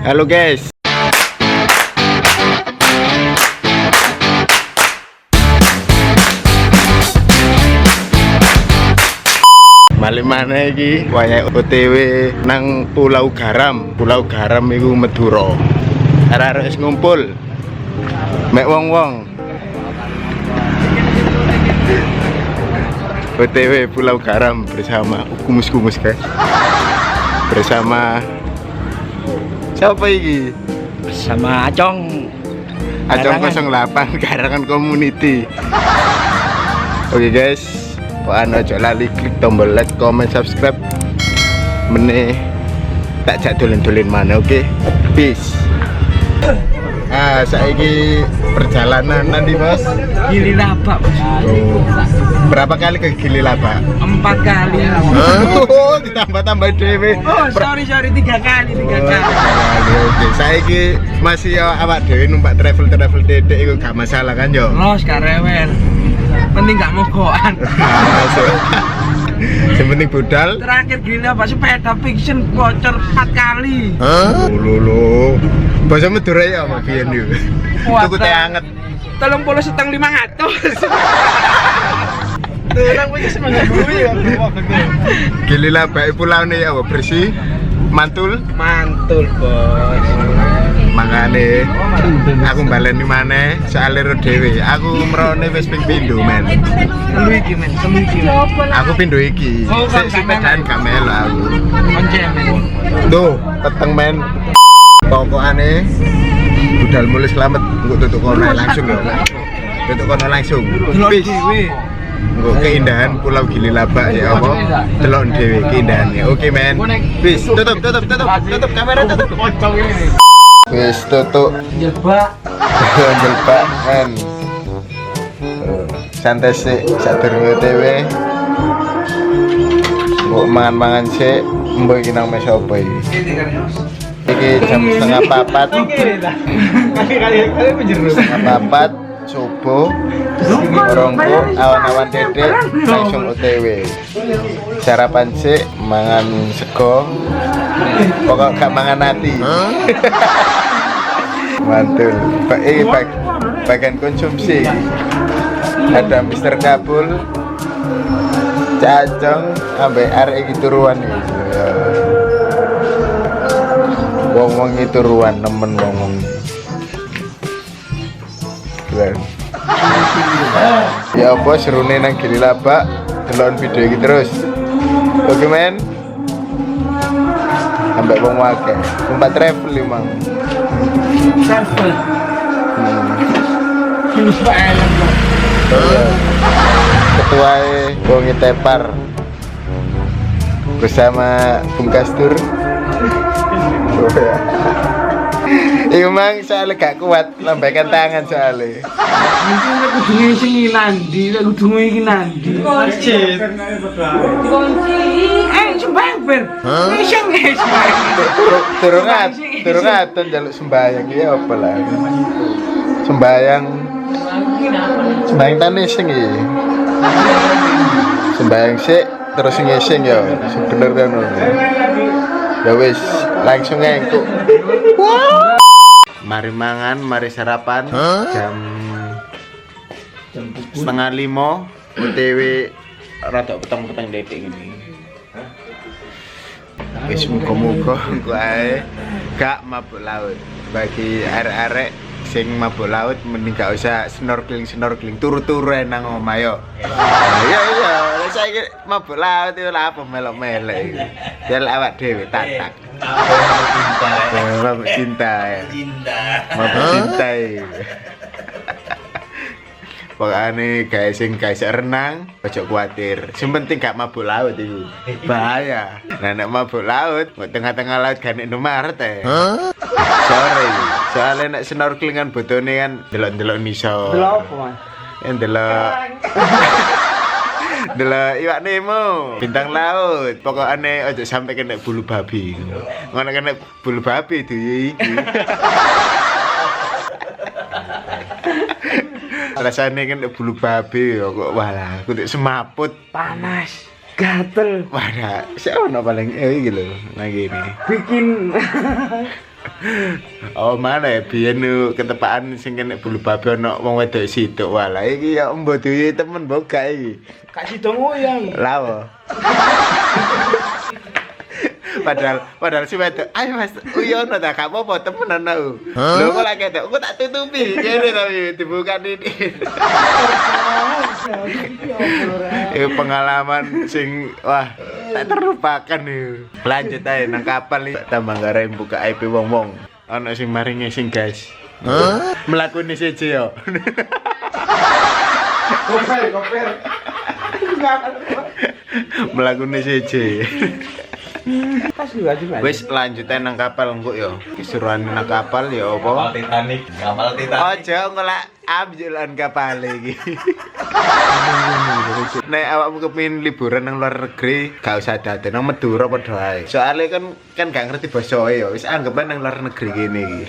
Halo guys. Balik mana iki? Waya OTW nang Pulau Garam. Pulau Garam iku Madura. Arek-arek wis ngumpul. Mek wong-wong. OTW Pulau Garam bersama kumus-kumus guys. Bersama siapa iki? Bersama Acong. Acong 08 Garangan Community. Oke guys, pokoknya aja lali klik tombol like, comment, subscribe. Meneh tak jak dolen-dolen mana, oke? Peace. Saiki perjalanan nanti bos. Gili Labak. Oh. Berapa kali ke Gili Labak? 4 kali. Oh, ditambah-tambah dewe. Oh, sorry 3 kali. Oke, saiki masih awak dewe numpak travel dedek iku gak masalah kan yo? Los gak rewel. Penting gak mogokan. Yang penting budal. Terakhir Gili Labak sepeda fiction bocor 4 kali. Hah? Lho. Bahasa Madura ya sama biyen yo. Tuku teh anget. 30,500. Orang punya semangat bumi ya. Gili Labak pulaune ya bersih. Mantul bos. Mangane aku baleni maneh soalnya ro dhewe. Aku mrone wis ping pindho men. Telu iki men. Aku pindho iki. Sik sepedaan gak melu aku. Konce men. Tuh, peteng men. Pokokane budal mulai selamat engko tutuk kono langsung lho. Tutuk kono langsung. Peace. Engko keindahan Pulau Gili Labak ya apa? Delok dhewe keindahannya. Oke men. Peace. Tutup kamera tutup. Wis tutup. Jebak men. Santai sik sadurunge OTW. Mbok mangan-mangan sik, mbok iki nang mes opo iki? Iki jam 3:30. Setengah 4 subuh. Orongku awan-awan dedek langsung OTW. Sarapan sik, mangan sego. Pokok gak mangan hati. Mantul. Bagian konsumsi. Ada Mister Kabul, Cacong, ambek arek iki turuan iki. Wong-wong itu ruan nemen wong-wong. Keren. Ya apa serune nang Gili Labak, delok video iki terus. Oke men. Ambek wong akeh. Tempat travel emang. travel. Ini Pak Ellen. Ketua Wong Tepar bersama Bung Kastur. Emang soalnya gak kuat lambaikan tangan soalnya. Mungkin aku dungi sing nandi, aku dungi iki nandi. Masjid. Sembayang ber. Sing Turun ngaton jaluk sembayang ya apa lah. Sembayang tanesing iki. Sembayang sik terus ngising ya. Bener kan. Ya wis, langsung engkuk. Mari mangan, mari sarapan. Jam 4:30 OTW rada peteng-peteng detik ini. Wis muga-muga engko ae gak mabuk laut. Bagi arek-arek sing mabuk laut mending gak usah snorkeling turu-turu nang omah yo. Iya, saiki mabuk laut itu lah apa melok-melek. Del awak dhewe tak. Mabuk cinta. Mabuk cinta. Pokoknya guys sing guys renang ojo kuatir. Sing penting gak mabuk laut itu. Bahaya. Nah nek mabuk laut, tengah-tengah laut gak nek Indomaret Sorry. Soalnya nek snorkelingan botone kan delok-delok nisor. Delok apa, Mas? Delok iwak Nemo, bintang laut. Pokoknya ojo sampai kena bulu babi. Ngono kena bulu babi itu iki. Rasanya kan bulu babi kok walah, kudu semaput, Panas, gatel. wadah, siapa no paling iki lho, lagi ini. Bikin Oh mana ya biyen ketepaan sing kene bulu babi ono wong wedok situk walah iki ya embo duwe temen boga iki. Kak Sido ngoyang. Lawo. Padahal si wedok, ayo Mas, uyono ta gak apa-apa temenan aku. Lho kok lak ketok, aku tak tutupi. Kene tapi dibuka ini. Pengalaman sing wah tak terlupakan nih. Lanjut aja nang kapal nih tambah garem buka IP wong-wong. Ono sing mari ngising guys. Mlakune siji yo. Koper. Mlakune siji. Wis lanjutan nang kapal engko yo. Keseruan nang kapal ya apa? Kapal Titanic. Aja ngelak ambilan kapal iki. Nek awakmu kepengin liburan nang luar negeri, gak usah daden nang Madura padha ae. Soale kan gak ngerti basa e yo. Wis anggap nang luar negeri kene iki.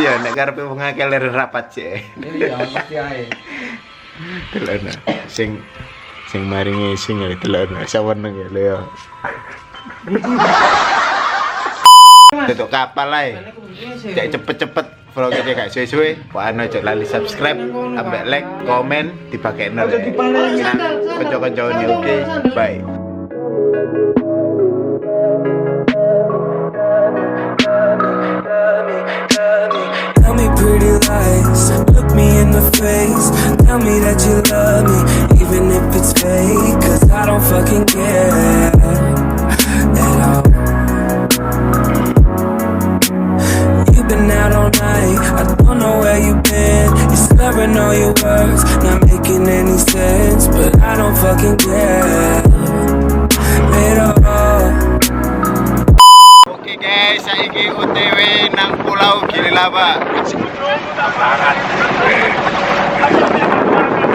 Iya, nek karepe wong akeh ler rapat sih. Iya, pasti ae. Delana sing mari ngising ya delana saweneng ya lho. Tutuk kapal ae. Cek cepet-cepet vlognya gak suwe-suwe. Pokoknya aja lali subscribe, ambek like, komen, dipakekno. Kanca-kancane oke. Bye. Tell me pretty lies, look me in the face. Tell me that you love me, even if it's fake. 'Cause I don't fucking care at all. You've been out all night, I don't know where you've been. You're slurring all your words, not making any sense. But I don't fucking care at all. Oke guys, saiki OTW nang Pulau Gililaba.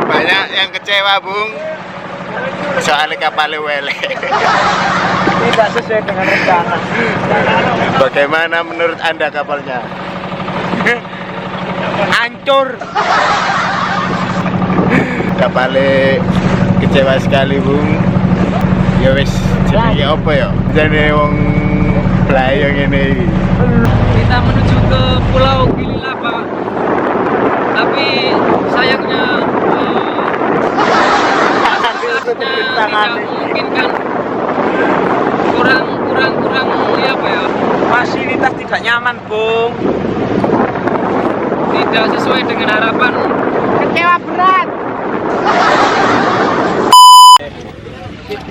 Banyak yang kecewa, Bung. Soalnya kapalnya wele. Tidak sesuai dengan rencana. Bagaimana menurut Anda kapalnya? Hancur. Kapalnya kecewa sekali, Bung. Ya wis, jenenge apa ya? Jenenge wong playong ini. Kita menuju ke Pulau Gililaba, tapi sayangnya tidak memungkinkan, kurang ya apa ya, Fasilitas tidak nyaman, Bung. tidak sesuai dengan harapan. Kecewa berat.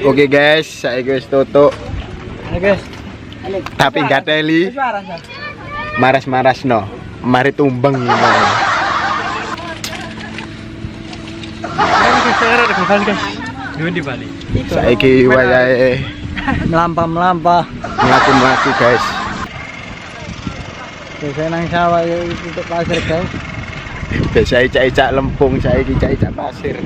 Oke guys, saya guys tutup. Ayo guys. Tapi nggak teli. Maras-maras no. Mari tumbang ini. Di Bali. Saiki wayahe Melampah. mlaku-mlaku guys. Biasanya nang sawah ya untuk pasir, guys. Biasa icak-icak lempung, saiki icak-icak pasir.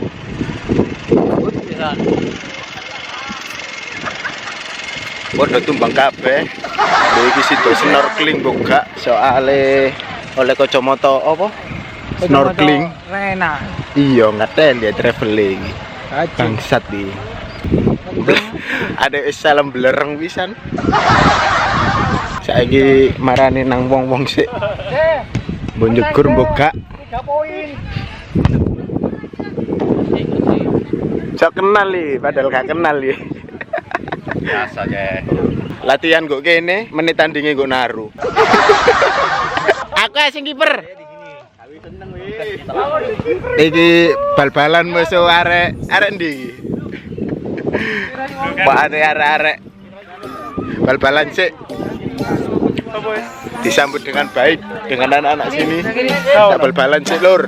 Waduh tumbang kabeh. Lha iki situ snorkeling buka soale oleh kacamata apa? Snorkeling. Rena. Iya, ngaten dia traveling. Bangsat iki. Ada wis salam belereng pisan. Saiki marani nang wong-wong sik. Mbok buka. 3 poin. Sok kenal nih, padahal gak kenal nih. Biasa ya. Latihan kok kene, menit tandingnya kok naruh. Aku sing kiper. Iki bal-balan musuh arek ndi? Pak arek-arek. Bal-balan sik. Disambut dengan baik dengan anak-anak sini. Tak bal-balan sik, Lur.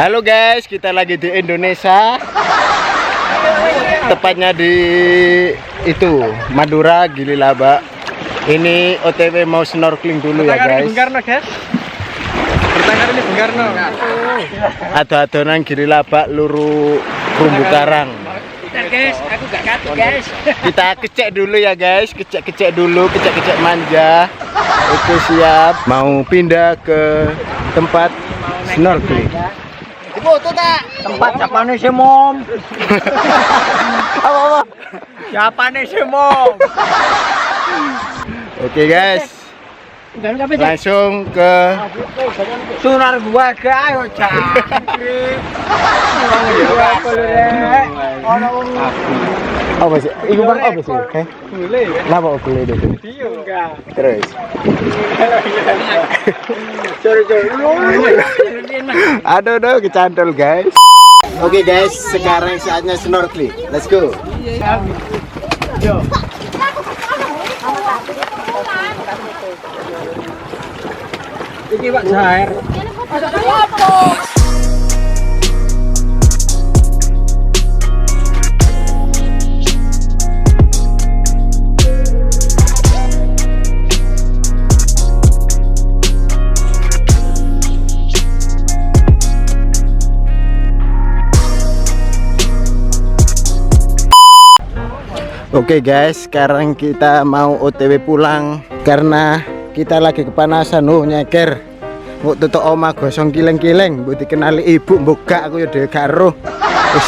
Halo guys, kita lagi di Indonesia. Tepatnya di itu Madura, Gili Laba. Ini OTW mau snorkeling dulu ya guys. Bung Karno, guys. Pertanyaan ini Bung Karno. Ada adonan Gili Laba luru Rumbu Karang. Guys, aku gak katut guys. Kita kecek dulu ya guys, kecek dulu, kecek manja. Oke siap, mau pindah ke tempat snorkeling. Foto tak? Tempat siapa nih si mom? Apa? Siapa nih si mom? Oke guys, langsung ke Sunar gua ke ayo cak. apa sih? Iku bang apa sih? Kenapa boleh itu? Terus. Aduh, kecantol guys. Oke guys, sekarang saatnya snorkeling. Let's go. Ini Pak Jair. Oke guys, sekarang kita mau OTW pulang karena kita lagi kepanasan. Nyeker mau tutup oma gosong kileng-kileng buat dikenali ibu buka aku ya dhewe karo wis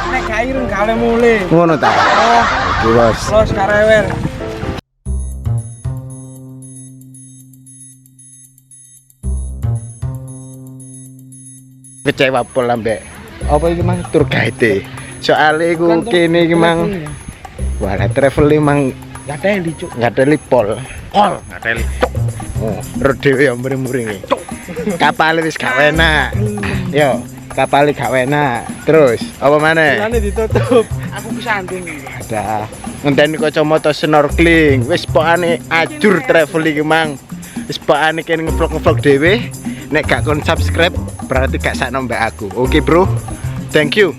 Nek gak irung gak oleh mulai. ngono ta. Oke bos, Los karewer. kecewa pol ambek apa iki mang tour guide. Soale iku kene iki mang wala travel mang Gateli cuk. ngateli pol. Ngateli. Oh, rodeo ya muring-muring iki. Kapal wis gak enak. Yo, kapal gak enak. Terus apa maneh? Jane ditutup. Aku kesandung. Ada ngenteni kacamata snorkeling. Wis pokane ajur travel iki mang. Wis pokane kene ngevlog dhewe. Nek gak kon subscribe berarti gak sakno mbak aku. Oke bro. Thank you.